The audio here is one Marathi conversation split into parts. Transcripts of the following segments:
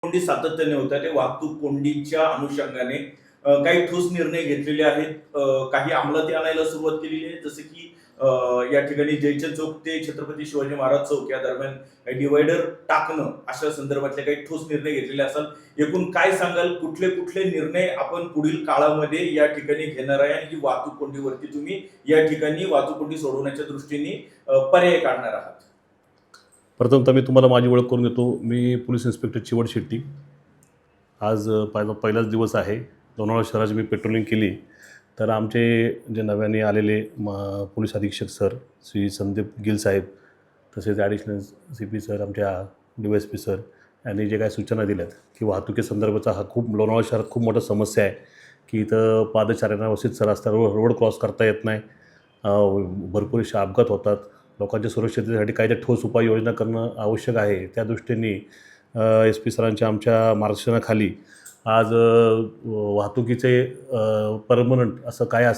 कोंडी सातत्याने होत आहे. वाहतूक कोंडीच्या अनुषंगाने काही ठोस निर्णय घेतलेले आहेत. काही अंमलात आणायला सुरुवात केलेली आहे. जसे की या ठिकाणी जयचंद चौक ते छत्रपती शिवाजी महाराज चौक या दरम्यान डिवायडर टाकणं अशा संदर्भातले काही ठोस निर्णय घेतलेले असाल. एकूण काय सांगाल, कुठले कुठले निर्णय आपण पुढील काळामध्ये या ठिकाणी घेणार आहे आणि ही वाहतूक कोंडीवरती तुम्ही या ठिकाणी वाहतूक कोंडी सोडवण्याच्या दृष्टीने पर्याय काढणार आहात? प्रथमतः मी तुम्हाला माझी ओळख करून देतो. मी पोलीस इन्स्पेक्टर चिवड शेट्टी. आज पहिलाच दिवस आहे. लोणावळा शहराची मी पेट्रोलिंग केली तर आमचे जे नव्याने आलेले पोलीस अधीक्षक सर श्री संदीप गिल साहेब, तसेच ॲडिशनल CP सर, आमच्या DYSP सर यांनी जे काही सूचना दिल्यात की वाहतुकीसंदर्भाचा हा खूप लोणावळा शहरात खूप मोठा समस्या आहे की इथं पादचाऱ्यांना व्यवस्थित रस्ता रोड क्रॉस करता येत नाही. भरपूर असे अपघात होतात. लोकांच्या सुरक्षिततेसाठी काही ठोस उपाययोजना करणं आवश्यक आहे. त्या दृष्टीने SP सरांच्या आमच्या मार्गदर्शनाखाली आज वाहतुकीचे परमनंट असं काय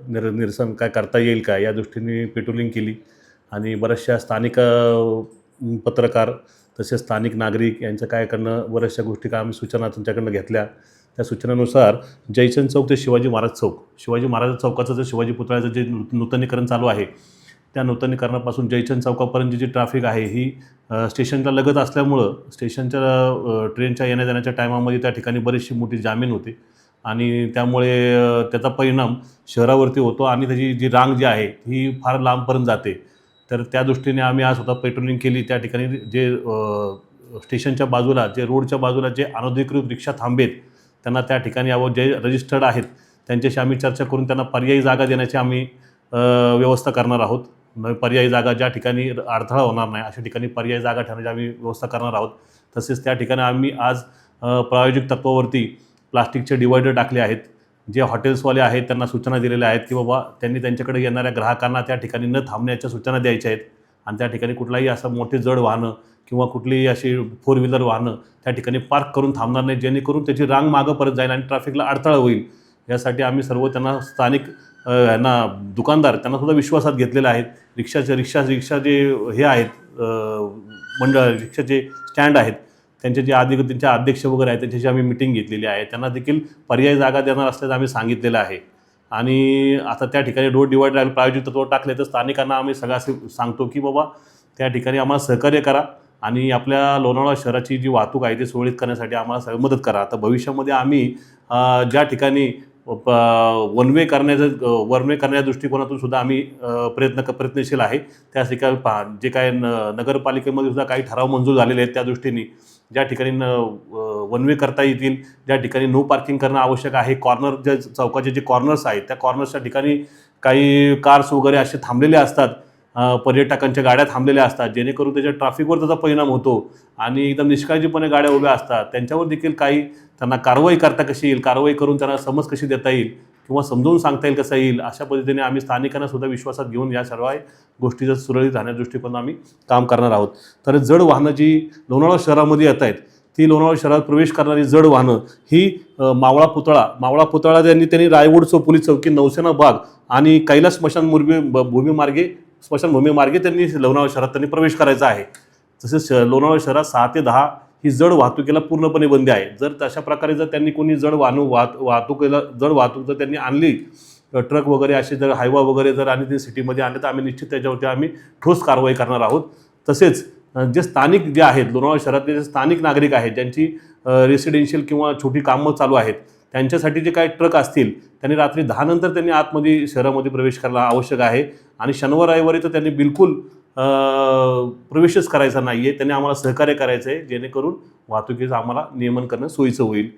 निरसन काय करता येईल का या दृष्टीने पेट्रोलिंग केली आणि बऱ्याचशा स्थानिक पत्रकार तसेच स्थानिक नागरिक यांचं काय करणं बऱ्याचशा गोष्टी काय आम्ही सूचना तुमच्याकडनं घेतल्या. त्या सूचनेनुसार जयचंद चौक ते शिवाजी महाराज चौक, शिवाजी महाराज चौकाचं जे शिवाजी पुतळ्याचं जे नूतनीकरण चालू आहे त्या नूतनीकरणापासून जयचंद चौकापर्यंत जी ट्रॅफिक आहे ही स्टेशनला लगत असल्यामुळं स्टेशनच्या ट्रेनच्या येण्या जाण्याच्या टायमामध्ये त्या ठिकाणी बरीचशी मोठी जामीन होते आणि त्यामुळे त्याचा परिणाम शहरावरती होतो आणि त्याची जी रांग जी आहे ही फार लांबपर्यंत जाते. तर त्या दृष्टीने आम्ही आज स्वतः पेट्रोलिंग केली. त्या ठिकाणी जे स्टेशनच्या बाजूला जे रोडच्या बाजूला जे अनधिकृत रिक्षा थांबेत त्यांना त्या ठिकाणी जे रजिस्टर्ड आहेत त्यांच्याशी आम्ही चर्चा करून त्यांना पर्यायी जागा देण्याची आम्ही व्यवस्था करणार आहोत. पर्यायी जागा ज्या ठिकाणी अडथळा होणार नाही अशा ठिकाणी पर्यायी जागा ठेवण्याची आम्ही व्यवस्था करणार आहोत. तसेच त्या ठिकाणी आम्ही आज प्रायोगिक तत्त्वावरती प्लास्टिकचे डिवायडर टाकले आहेत. जे हॉटेल्सवाले आहेत त्यांना सूचना दिलेल्या आहेत की बाबा त्यांनी त्यांच्याकडे येणाऱ्या ग्राहकांना त्या ठिकाणी न थांबण्याच्या सूचना द्यायच्या आहेत आणि त्या ठिकाणी कुठलाही असं मोठे जड वाहनं किंवा कुठलीही अशी 4 व्हीलर वाहनं त्या ठिकाणी पार्क करून थांबणार नाही, जेणेकरून त्याची रांग मागं परत जाईल आणि ट्रॅफिकला अडथळा होईल. यासाठी आम्ही सर्व त्यांना स्थानिक यांना दुकानदार त्यांनासुद्धा विश्वासात घेतलेले आहेत. रिक्षा जे हे आहेत मंडळ रिक्षाचे स्टँड आहेत त्यांचे जे त्यांचे अध्यक्ष वगैरे आहेत त्यांच्याशी आम्ही मिटिंग घेतलेली आहे. त्यांना देखील पर्यायी जागा देणार असल्याचं आम्ही सांगितलेलं आहे. आणि आता त्या ठिकाणी रोड डिवायडर प्रायोजित तत्त्व टाकले तर स्थानिकांना आम्ही सगळं सांगतो की बाबा त्या ठिकाणी आम्हाला सहकार्य करा आणि आपल्या लोणावळा शहराची जी वाहतूक आहे ती सुरळीत करण्यासाठी आम्हाला सगळं मदत करा. आता भविष्यामध्ये आम्ही ज्या ठिकाणी वन वे करण्याच्या दृष्टिकोनातून सुद्धा आम्ही प्रयत्नशील आहे. त्या ठिकाणी जे काय नगरपालिकेमध्ये सुद्धा काही ठराव मंजूर झालेले आहेत त्या दृष्टीने ज्या ठिकाणी वन वे करता येतील, ज्या ठिकाणी नो पार्किंग करणं आवश्यक आहे, कॉर्नर जे चौकाचे जे कॉर्नर्स आहेत त्या कॉर्नर्सच्या ठिकाणी काही कार्स वगैरे असे थांबलेले असतात, पर्यटकांच्या गाड्या थांबलेल्या असतात, जेणेकरून त्याच्या ट्रॅफिकवर त्याचा परिणाम होतो आणि एकदम निष्काळजीपणे गाड्या उभ्या असतात. त्यांच्यावर देखील काही त्यांना कारवाई करता कशी येईल, कारवाई करून त्यांना समज कशी देता येईल किंवा समजावून सांगता येईल कसं येईल अशा पद्धतीने आम्ही स्थानिकांना सुद्धा विश्वासात घेऊन या सर्व गोष्टीचं सुरळीत राहण्याच्या दृष्टिकोनातून आम्ही काम करणार आहोत. तर जड वाहनं जी लोणावळा शहरामध्ये येत आहेत ती लोणावळा शहरात प्रवेश करणारी जड वाहनं ही मावळा पुतळा त्यांनी रायवड पोलीस चौकी, नौसेना बाग आणि कैलास स्मशानभूमी मार्गे त्यांनी लोणावळा शहरात प्रवेश करायचा आहे. तसेच लोणावळा शहरात 6 ते 10 ही जड वाहतुकीला पूर्णपणे बंदी आहे. जर तशा प्रकारे जर त्यांनी कोणी जड वाहतूक जर त्यांनी आणली, ट्रक वगैरे असे जर हायवा वगैरे जर आणि ते सिटीमध्ये आणले तर आम्ही निश्चित त्याच्यावरती आम्ही ठोस कारवाई करणार आहोत. तसेच जे स्थानिक जे आहेत लोणावळा शहरातले जे स्थानिक नागरिक आहेत ज्यांची रेसिडेन्शियल किंवा छोटी कामं चालू आहेत त्यांच्यासाठी जे काही ट्रक असतील त्यांनी रात्री 10 नंतर त्यांनी आतमध्ये शहरामध्ये प्रवेश करणं आवश्यक आहे आणि शनिवार रविवारी तर त्यांनी बिलकुल प्रवेशच करायचा नाही आहे. त्यांनी आम्हाला सहकार्य करायचं आहे जेणेकरून वाहतुकीचं आम्हाला नियमन करणं सोयीचं होईल.